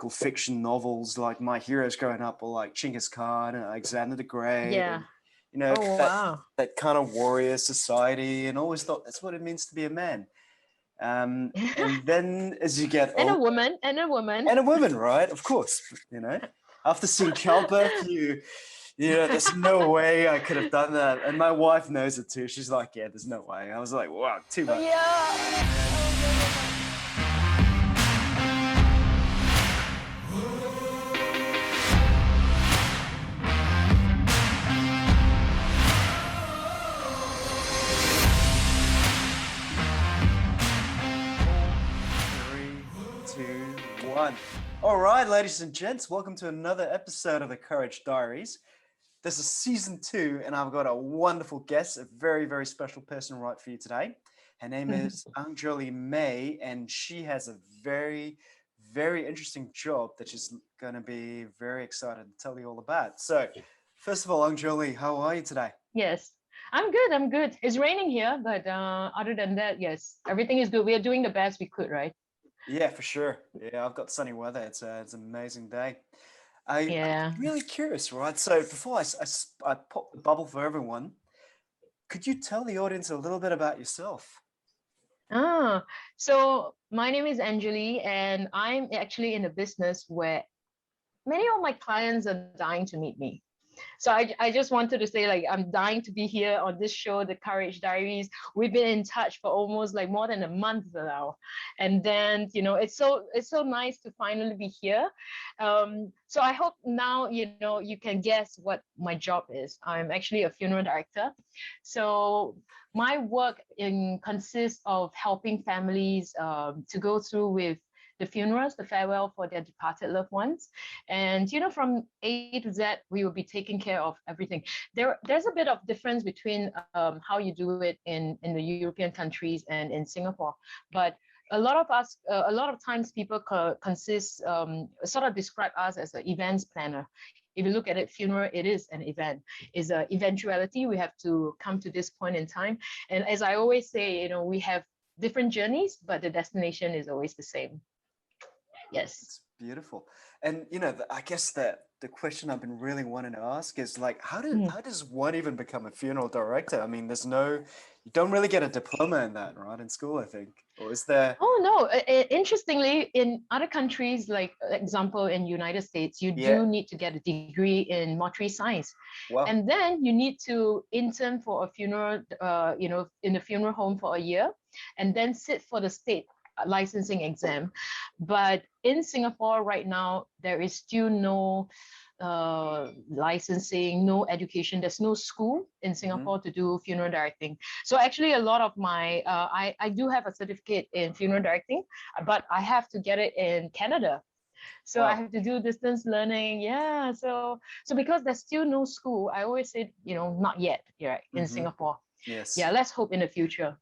fiction novels. Like my heroes growing up were like Genghis Khan and Alexander the Great, Yeah. and you know Oh, wow. that kind of warrior society, and always thought that's what it means to be a man. And then as you get And a older, woman, and a woman. and a woman, right? Of course, after seeing childbirth, there's no way I could have done that. And my wife knows it too. She's like, yeah, there's no way. I was like, wow, too much. Yeah. All right, ladies and gents, welcome to another episode of the Courage Diaries. This is season 2, and I've got a wonderful guest, a very, very special person right for you today. Her name is Angjolie Mei, and she has a very, very interesting job that she's going to be very excited to tell you all about. So, first of all, Angjolie, how are you today? Yes, I'm good. I'm good. It's raining here, but other than that, yes, everything is good. We are doing the best we could, right? Yeah, for sure. Yeah, I've got sunny weather. It's an amazing day. I'm Yeah. really curious, right? So before I pop the bubble for everyone, could you tell the audience a little bit about yourself? So my name is Angjolie, and I'm actually in a business where many of my clients are dying to meet me. So I just wanted to say, like, I'm dying to be here on this show, The Courage Diaries. We've been in touch for almost like more than a month now. And then, it's so nice to finally be here. So I hope now, you can guess what my job is. I'm actually a funeral director. So my work consists of helping families to go through with the funerals, the farewell for their departed loved ones. And, from A to Z, we will be taking care of everything. There's a bit of difference between how you do it in the European countries and in Singapore. But a lot of times people sort of describe us as an events planner. If you look at it, funeral, it is an event. It's an eventuality. We have to come to this point in time. And as I always say, we have different journeys, but the destination is always the same. Yes. It's beautiful. And I guess that the question I've been really wanting to ask is like, how does one even become a funeral director? I mean, you don't really get a diploma in that, right? In school, I think. Or is there? Oh, no. Interestingly, in other countries, like example in United States, you Yeah. do need to get a degree in mortuary science. Wow. And then you need to intern for a funeral, in the funeral home for a year, and then sit for the state licensing exam. But in Singapore right now, there is still no licensing, no education. There's no school in Singapore to do funeral directing. So actually a lot of my, I do have a certificate in funeral directing, but I have to get it in Canada. So Wow. I have to do distance learning. Yeah. So because there's still no school, I always say, not yet, right, in Singapore. Yes. Yeah, let's hope in the future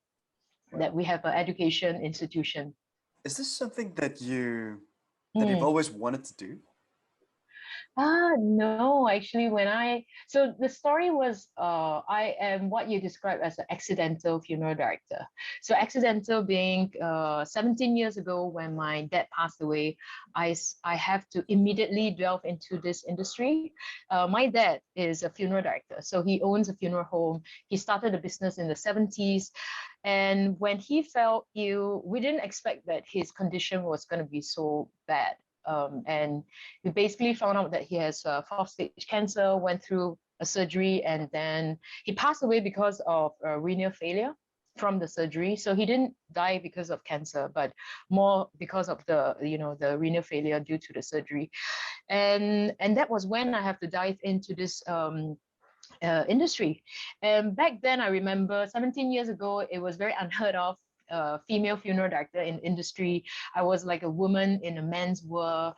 that we have an education institution. Is this something that you've always wanted to do? No, actually, so the story was, I am what you describe as an accidental funeral director. So accidental being 17 years ago when my dad passed away, I have to immediately delve into this industry. My dad is a funeral director, so he owns a funeral home. He started a business in the 70s. And when he fell ill, we didn't expect that his condition was going to be so bad. And we basically found out that he has 4th stage cancer, went through a surgery, and then he passed away because of renal failure from the surgery. So he didn't die because of cancer, but more because of the renal failure due to the surgery. And that was when I have to dive into this industry. And back then, I remember 17 years ago, it was very unheard of. Female funeral director in industry. I was like a woman in a man's world,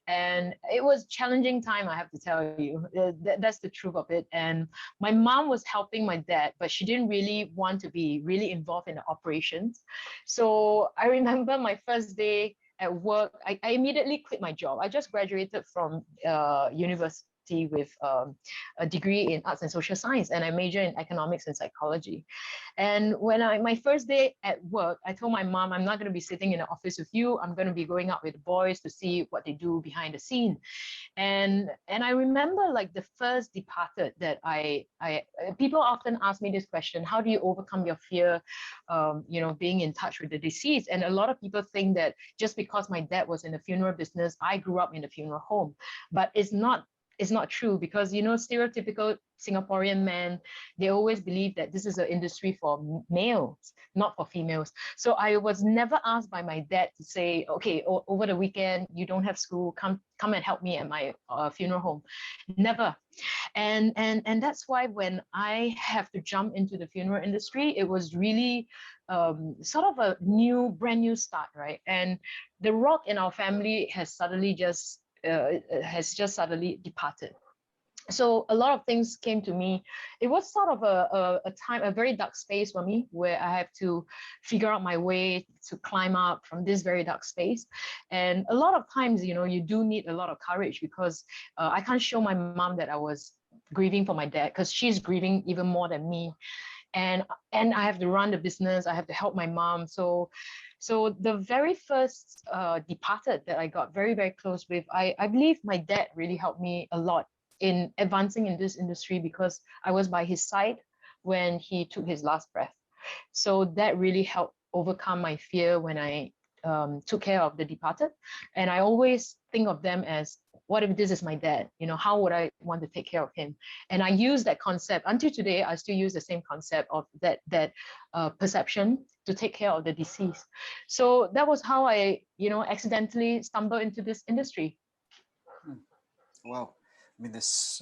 and it was challenging time, I have to tell you. That's the truth of it. And my mom was helping my dad, but she didn't really want to be really involved in the operations. So I remember my first day at work, I immediately quit my job. I just graduated from university university with a degree in arts and social science, and I major in economics and psychology. And when my first day at work, I told my mom, I'm not going to be sitting in the office with you. I'm going to be going out with the boys to see what they do behind the scene. And I remember like the first departed that I people often ask me this question: how do you overcome your fear, being in touch with the deceased? And a lot of people think that just because my dad was in the funeral business, I grew up in the funeral home, but it's not true, because stereotypical Singaporean men, they always believe that this is an industry for males, not for females. So I was never asked by my dad to say, okay, over the weekend you don't have school, come and help me at my funeral home. Never. And that's why when I have to jump into the funeral industry, it was really sort of a brand new start, right? And the rock in our family has suddenly just departed. So a lot of things came to me. It was sort of a very dark space for me, where I have to figure out my way to climb up from this very dark space. And a lot of times, you do need a lot of courage, because I can't show my mom that I was grieving for my dad, because she's grieving even more than me. And I have to run the business. I have to help my mom. So the very first departed that I got very, very close with, I believe my dad really helped me a lot in advancing in this industry, because I was by his side when he took his last breath. So that really helped overcome my fear when I took care of the departed. And I always think of them as, what if this is my dad? How would I want to take care of him? And I use that concept until today. I still use the same concept of that perception to take care of the deceased. So that was how I, accidentally stumbled into this industry. Wow. I mean, there's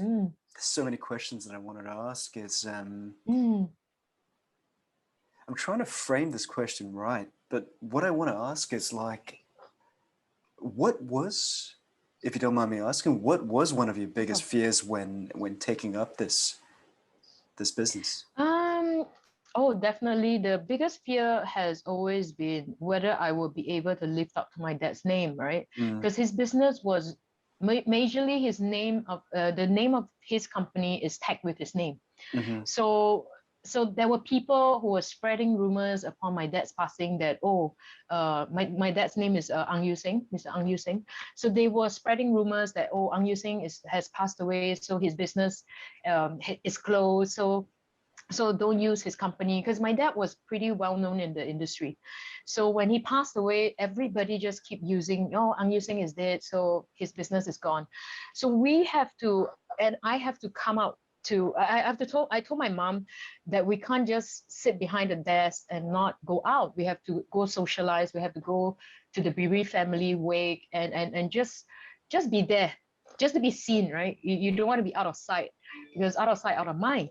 so many questions that I wanted to ask. I'm trying to frame this question right, but what I want to ask is like, what was, if you don't mind me asking, what was one of your biggest fears when taking up this business? Oh, definitely. The biggest fear has always been whether I will be able to live up to my dad's name, right? Because his business was majorly his name of the name of his company is tagged with his name. So there were people who were spreading rumors upon my dad's passing that, my dad's name is Mr. Ang Yu Sing. So they were spreading rumors that, Ang Yu Sing has passed away, so his business is closed. So don't use his company, because my dad was pretty well known in the industry. So when he passed away, everybody just keep using, Ang Yu Sing is dead, so his business is gone. So we have to, and I have to come out to, I told my mom that we can't just sit behind the desk and not go out. We have to go socialize. We have to go to the bereaved family wake and just be there, just to be seen, right? You don't want to be out of sight, because out of sight, out of mind.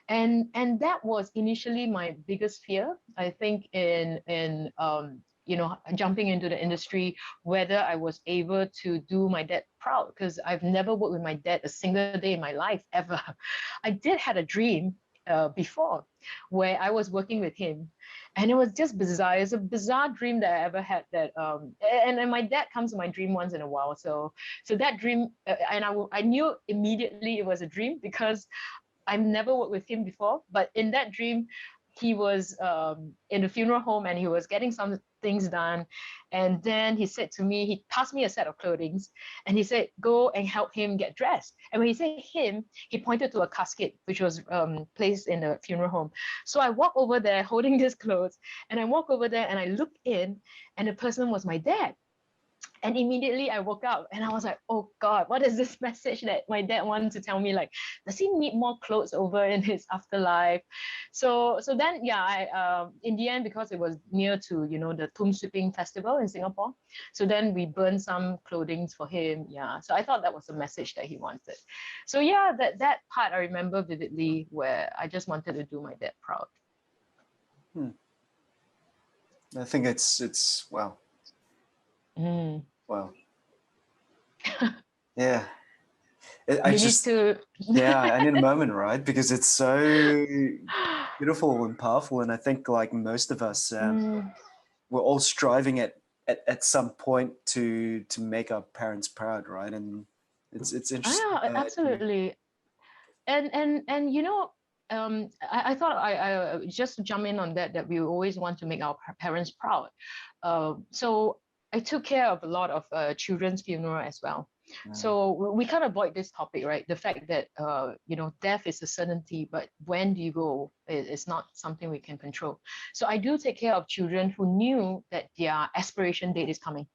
And that was initially my biggest fear, I think, in jumping into the industry, whether I was able to do my dad proud, because I've never worked with my dad a single day in my life, ever. I did had a dream before where I was working with him, and it was just bizarre. It's a bizarre dream that I ever had, that and my dad comes to my dream once in a while. So that dream, and I knew immediately it was a dream, because I've never worked with him before. But in that dream, he was in the funeral home, and he was getting some things done. And then he said to me, he passed me a set of clothing, and he said, go and help him get dressed. And when he said him, he pointed to a casket, which was placed in the funeral home. So I walk over there holding his clothes, and I walk over there and I look in, and the person was my dad. And immediately I woke up and I was like, oh God, what is this message that my dad wanted to tell me? Like, does he need more clothes over in his afterlife? So then, I in the end, because it was near to, the Tomb Sweeping Festival in Singapore, so then we burned some clothing for him. Yeah. So I thought that was the message that he wanted. So yeah, that part I remember vividly, where I just wanted to do my dad proud. I think it's wow. Wow. Yeah. I need a moment, right? Because it's so beautiful and powerful. And I think like most of us, we're all striving at some point to make our parents proud, right? And It's interesting. Yeah, absolutely. And you know, I thought I just to jump in on that we always want to make our parents proud. So I took care of a lot of children's funeral as well. So we can't avoid this topic, right? The fact that you know, death is a certainty, but when do you go is not something we can control. So I do take care of children who knew that their expiration date is coming.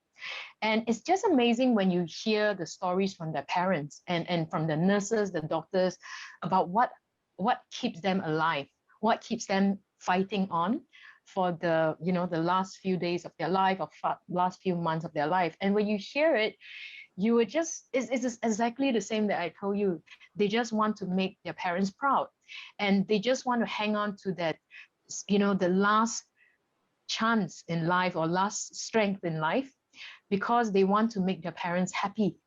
And it's just amazing when you hear the stories from their parents and from the nurses, the doctors, about what keeps them alive, what keeps them fighting on for the, you know, the last few days of their life, or last few months of their life. And when you hear it, you would just, it's exactly the same that I told you. They just want to make their parents proud. And they just want to hang on to that, you know, the last chance in life or last strength in life, because they want to make their parents happy.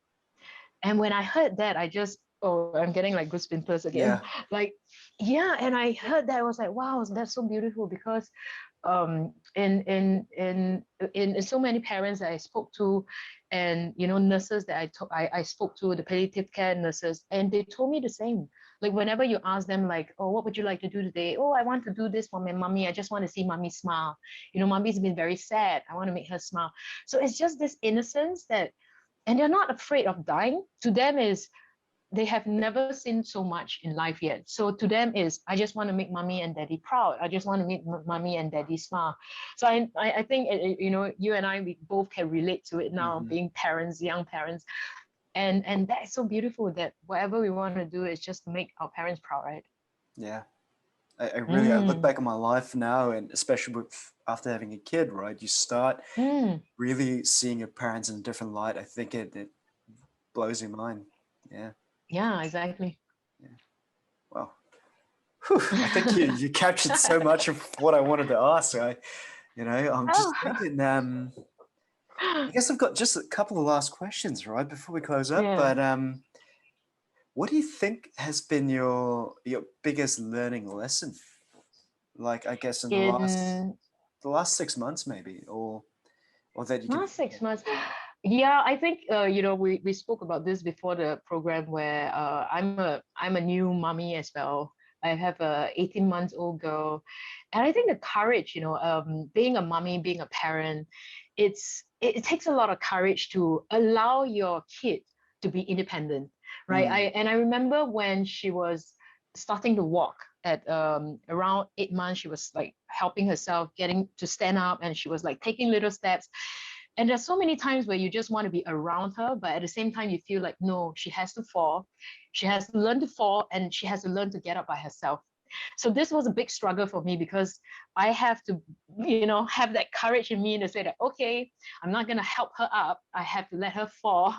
And when I heard that, I just, oh, I'm getting like goosebumps again. Yeah. Like, yeah, and I heard that, I was like, wow, that's so beautiful. Because in so many parents that I spoke to, and you know, nurses that I spoke to, the palliative care nurses, and they told me the same. Like whenever you ask them, like, oh, what would you like to do today? Oh, I want to do this for my mommy. I just want to see mommy smile. You know, mommy's been very sad. I want to make her smile. So it's just this innocence that, and they're not afraid of dying. To them is, they have never seen so much in life yet. So to them is, I just want to make mommy and daddy proud. I just want to make mommy and daddy smile. So I think, you know, you and I, we both can relate to it now, being parents, young parents. And that's so beautiful that whatever we want to do is just to make our parents proud, right? Yeah. I look back on my life now, and especially after having a kid, right? You start really seeing your parents in a different light. I think it blows your mind. Yeah. Yeah, exactly. Yeah. Well, I think you captured so much of what I wanted to ask. I'm just thinking. I guess I've got just a couple of last questions, right, before we close up. Yeah. But what do you think has been your biggest learning lesson? Like, I guess in In the last 6 months, maybe, or that you can. last 6 months, yeah, I think you know, we spoke about this before the program, where I'm a new mommy as well. I have a 18 months old girl, and I think the courage, you know, being a mommy, being a parent, it takes a lot of courage to allow your kid to be independent, right? I remember when she was starting to walk at around 8 months, she was like helping herself, getting to stand up, and she was like taking little steps. And there's so many times where you just want to be around her, but at the same time, you feel like, no, she has to fall. She has to learn to fall, and she has to learn to get up by herself. So this was a big struggle for me, because I have to, you know, have that courage in me to say that, okay, I'm not going to help her up. I have to let her fall.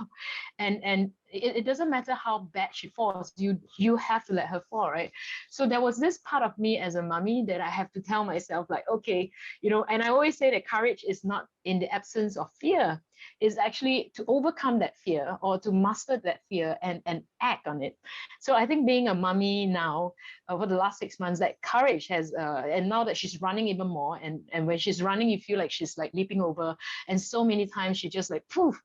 And it doesn't matter how bad she falls, you have to let her fall, right? So there was this part of me as a mommy that I have to tell myself, like, okay, you know, and I always say that courage is not in the absence of fear. Is actually to overcome that fear, or to master that fear, and act on it. So I think being a mommy now, over the last 6 months, that courage has, and now that she's running even more, and when she's running, you feel like she's like leaping over, and so many times she just like poof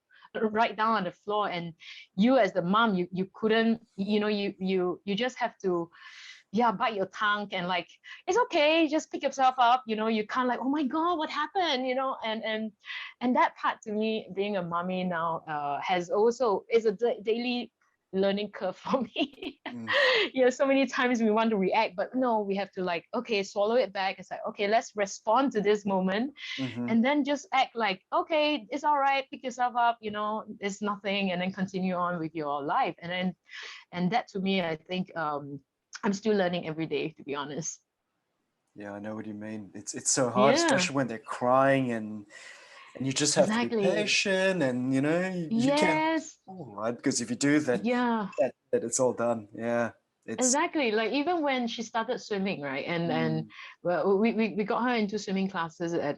right down on the floor, and you as the mom, you couldn't, you know, you just have to, yeah, bite your tongue, and like, it's okay, just pick yourself up, you know. You can't like, oh my god, what happened, you know. And that part, to me, being a mommy now, has also is a daily learning curve for me. You know, so many times we want to react, but no, we have to like, okay, swallow it back. It's like, okay, let's respond to this moment, and then just act like, okay, it's all right, pick yourself up, you know, it's nothing, and then continue on with your life. And that, to me, I think, I'm still learning every day, to be honest. Yeah, I know what you mean. It's so hard, Yeah, especially when they're crying, and you just have to be exactly. patient, and you can't Yes. fall, right? Because if you do that, Yeah. that it's all done. Yeah, it's. Exactly. Like even when she started swimming, right? And Mm, well, we got her into swimming classes at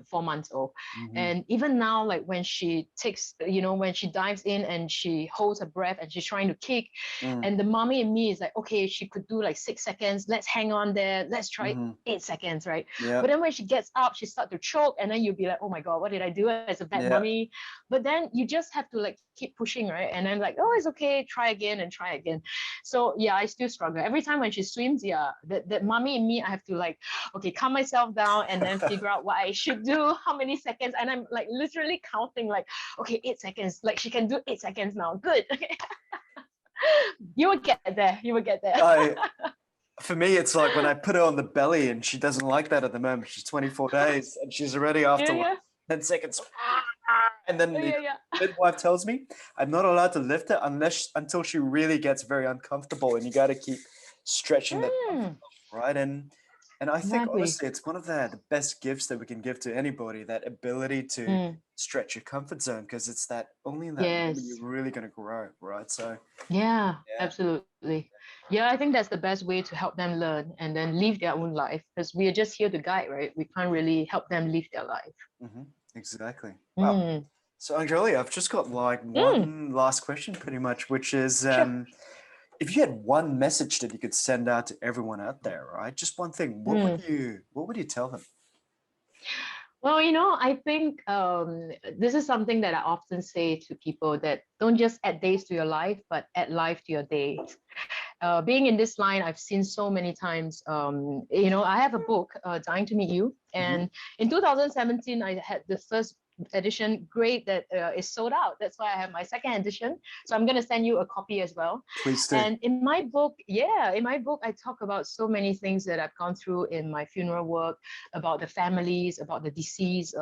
4 months old. mhm, And even now, like when she takes, you know, when she dives in and she holds her breath and she's trying to kick, mm, and the mommy in me is like, okay, she could do like 6 seconds. Let's hang on there. Let's try mhm. 8 seconds, right? Yeah, But then when she gets up, she starts to choke, and then you'll be like, oh my God, what did I do as a bad yeah, mommy? But then you just have to like keep pushing, right? And I'm like, oh, it's okay, try again and try again. So yeah, I still struggle. Every time when she swims, yeah, that mommy in me, I have to like, okay, calm myself down and then figure out what I should do, how many seconds. And I'm like literally counting like, okay, 8 seconds. Like she can do 8 seconds now. Good. You will get there. You will get there. For me, it's like when I put her on the belly and she doesn't like that at the moment. She's 24 days and she's already after like Yeah, 10 seconds. And then the yeah. midwife tells me I'm not allowed to lift her until she really gets very uncomfortable, and you got to keep stretching that comfort Mm, zone, right? And I think exactly. honestly, it's one of the best gifts that we can give to anybody, that ability to Mm, stretch your comfort zone, because it's that only in that moment yes. you're really going to grow, right? So Yeah, yeah. absolutely. Yeah, I think that's the best way to help them learn and then live their own life because we are just here to guide, right? We can't really help them live their life. Exactly. Wow. Mm, So Angjolie, I've just got like mm, one last question pretty much, which is sure. if you had one message that you could send out to everyone out there, right? Just one thing, Mm. what would you tell them? Well, I think this is something that I often say to people that don't just add days to your life, but add life to your days. Being in this line, I've seen so many times. I have a book, Dying to Meet You, Hmm. and in 2017, I had the first edition. Great that is sold out. That's why I have my second edition. So I'm gonna send you a copy as well. Please do. And in my book, yeah, in my book, I talk about so many things that I've gone through in my funeral work, about the families, about the deceased,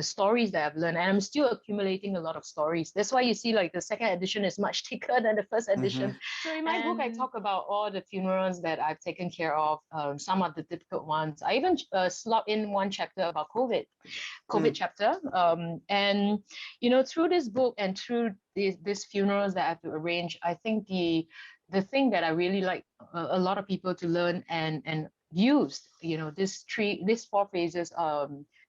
the stories that I've learned, and I'm still accumulating a lot of stories. That's why you see like the second edition is much thicker than the first Hmm. edition. So in my book, I talk about all the funerals that I've taken care of, some of the difficult ones. I even slot in one chapter about COVID chapter. And through this book and through these funerals that I have to arrange, I think the thing that I really like a lot of people to learn and use, these four phases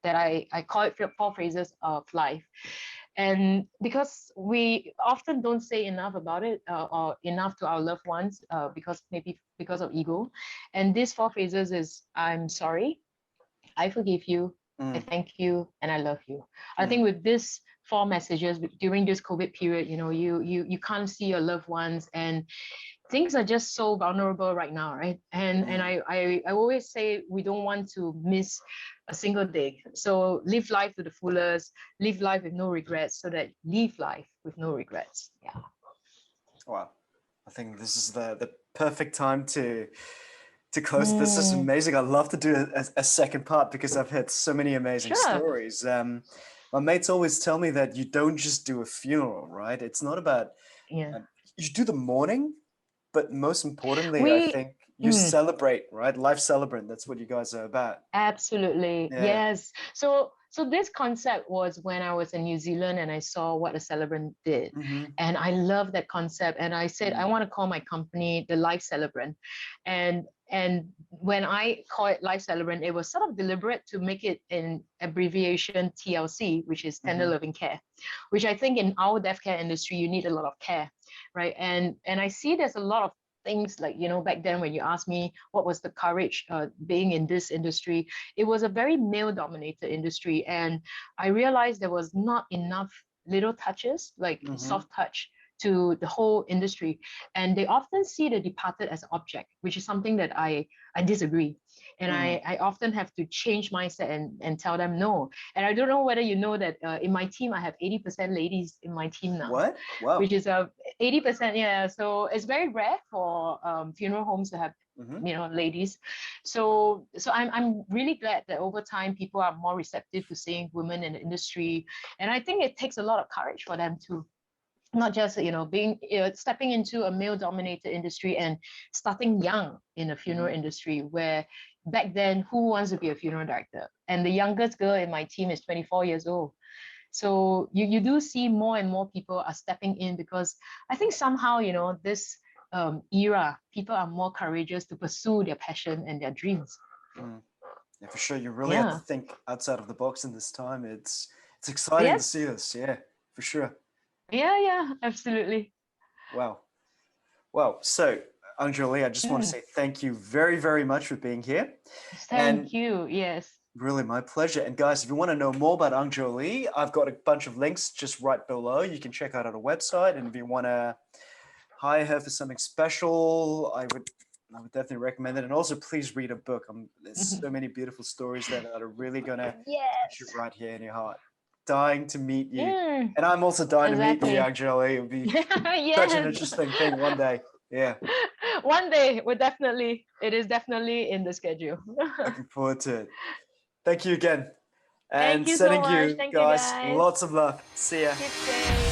that I call it four phases of life. And because we often don't say enough about it or enough to our loved ones because maybe because of ego. And these four phases is I'm sorry, I forgive you, I Mm, thank you, and I love you. I mm, think with this four messages during this COVID period, you can't see your loved ones, and things are just so vulnerable right now, right? And mm. I always say we don't want to miss a single day. So live life to the fullest, live life with no regrets, so that live life with no regrets. Yeah. Wow. I think this is the perfect time to close. This is Mm, amazing. I'd love to do a second part because I've had so many amazing sure. stories. My mates always tell me that you don't just do a funeral, right? It's not about Yeah. you do the mourning, but most importantly, I We think you mm, celebrate, right? Life celebrant. That's what you guys are about. Absolutely. Yeah. Yes. So this concept was when I was in New Zealand and I saw what a celebrant did. Mm-hmm. And I love that concept. And I said, I want to call my company the Life Celebrant. And when I call it Life Celebrant, it was sort of deliberate to make it in abbreviation TLC, which is tender Mm-hmm. loving care, which I think in our death care industry, you need a lot of care, right? And I see there's a lot of things like back then when you asked me what was the courage being in this industry, it was a very male dominated industry, and I realized there was not enough little touches like Mm-hmm. soft touch to the whole industry, and they often see the departed as an object, which is something that I disagree. And Mm. I often have to change mindset and tell them no. And I don't know whether you know that in my team I have 80% ladies in my team now, What? Wow. which is 80%. Yeah, so it's very rare for funeral homes to have Mm-hmm. ladies. So I'm really glad that over time people are more receptive to seeing women in the industry, and I think it takes a lot of courage for them to not just being stepping into a male dominated industry and starting young in the funeral Mm-hmm. industry, where back then who wants to be a funeral director, and the youngest girl in my team is 24 years old. So you do see more and more people are stepping in, because I think somehow, this era, people are more courageous to pursue their passion and their dreams. Mm. Yeah, for sure. You really have to Yeah. think outside of the box in this time. It's exciting to Yes. see this. Yeah, for sure. Yeah, absolutely. Wow. Wow. So, Angjolie, I just want to Mm. say thank you very, very much for being here. And Thank you. Yes. Really, my pleasure. And guys, if you want to know more about Angjolie, I've got a bunch of links just right below. You can check out her website. And if you want to hire her for something special, I would definitely recommend it. And also, please read a book. There's so many beautiful stories there that are really going to touch you Yes. right here in your heart. Dying to meet you. Mm, And I'm also dying to meet you, exactly. Angjolie. It would be such an Yes. interesting thing one day. Yeah, One day, it is definitely in the schedule. looking forward to it. Thank you again. Thank And you so sending much. you Thank you, guys guys. lots of love. See ya. Keep safe.